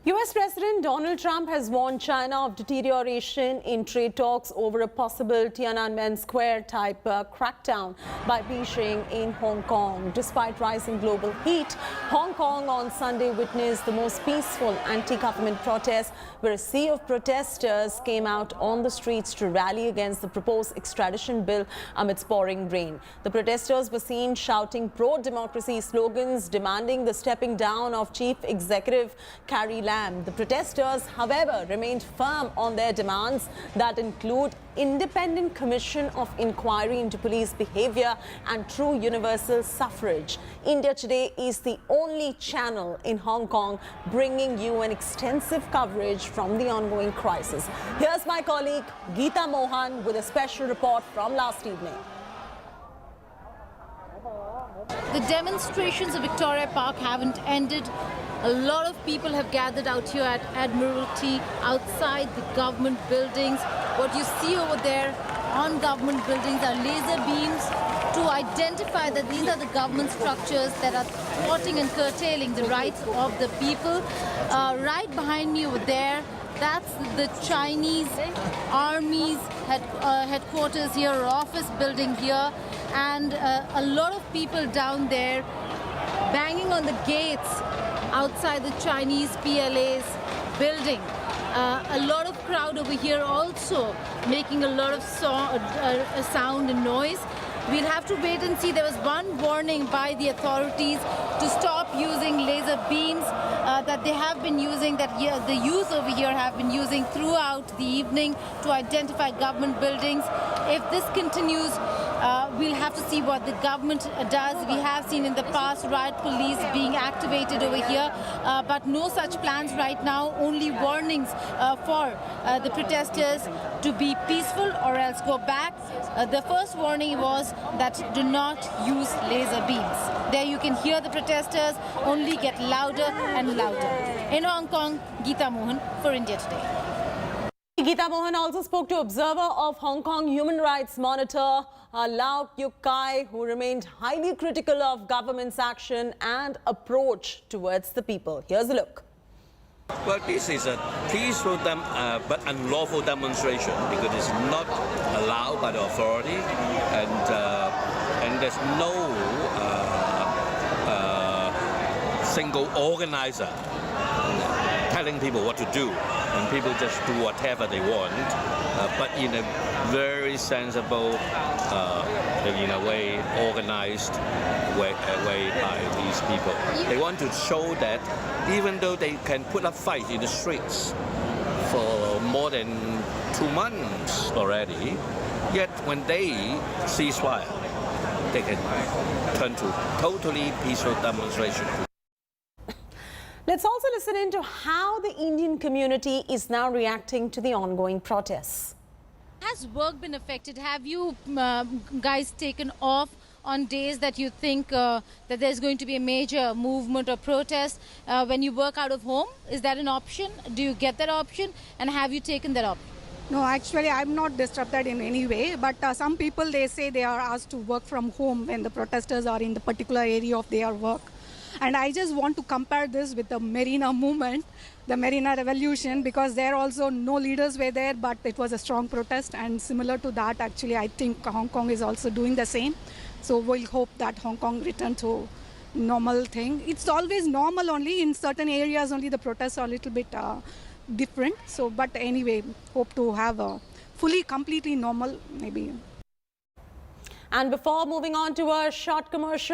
US President Donald Trump has warned China of deterioration in trade talks over a possible Tiananmen Square-type crackdown by Beijing in Hong Kong. Despite rising global heat, Hong Kong on Sunday witnessed the most peaceful anti-government protest, where a sea of protesters came out on the streets to rally against the proposed extradition bill amidst pouring rain. The protesters were seen shouting pro-democracy slogans, demanding the stepping down of Chief Executive Carrie Lam. The protesters, however, remained firm on their demands that include independent commission of inquiry into police behavior and true universal suffrage. India Today is the only channel in Hong Kong bringing you an extensive coverage from the ongoing crisis. Here's my colleague Geeta Mohan with a special report from last evening. The demonstrations of Victoria Park haven't ended. A lot of people have gathered out here at Admiralty, outside the government buildings. What you see over there on government buildings are laser beams to identify that these are the government structures that are thwarting and curtailing the rights of the people. Right behind me over there, that's the Chinese Army's headquarters here, or office building here, and a lot of people down there banging on the gates outside the Chinese PLA's building. A lot of crowd over here also making a lot of sound and noise. We'll have to wait and see. There was one warning by the authorities to stop using laser beams that they have been using, that the youth over here have been using throughout the evening to identify government buildings. If this continues, we'll have to see what the government does. We have seen in the past riot police being activated over here, but no such plans right now, only warnings for the protesters to be peaceful or else go back. The first warning was that do not use laser beams. There you can hear the protesters only get louder and louder. In Hong Kong, Geeta Mohan for India Today. Geeta Mohan also spoke to observer of Hong Kong human rights monitor Lau Yuk Kai, who remained highly critical of government's action and approach towards the people. Here's a look. Well, this is a peaceful but unlawful demonstration because it's not allowed by the authority, and there's no single organizer telling people what to do, and people just do whatever they want, but in a very sensible, in a way, organized way by these people. They want to show that even though they can put up fight in the streets for more than 2 months already, yet when they ceasefire, they can turn to totally peaceful demonstration. Let's also listen into how the Indian community is now reacting to the ongoing protests. Has work been affected? Have you guys taken off on days that you think that there's going to be a major movement or protest when you work out of home? Is that an option? Do you get that option? And have you taken that option? No, actually, I'm not disrupted in any way. But some people, they say they are asked to work from home when the protesters are in the particular area of their work. And I just want to compare this with the Marina movement, the Marina Revolution, because there also no leaders were there, but it was a strong protest. And similar to that, actually, I think Hong Kong is also doing the same. So we'll hope that Hong Kong return to normal thing. It's always normal only. In certain areas only the protests are a little bit different. So, but anyway, hope to have a fully, completely normal maybe. And before moving on to a short commercial,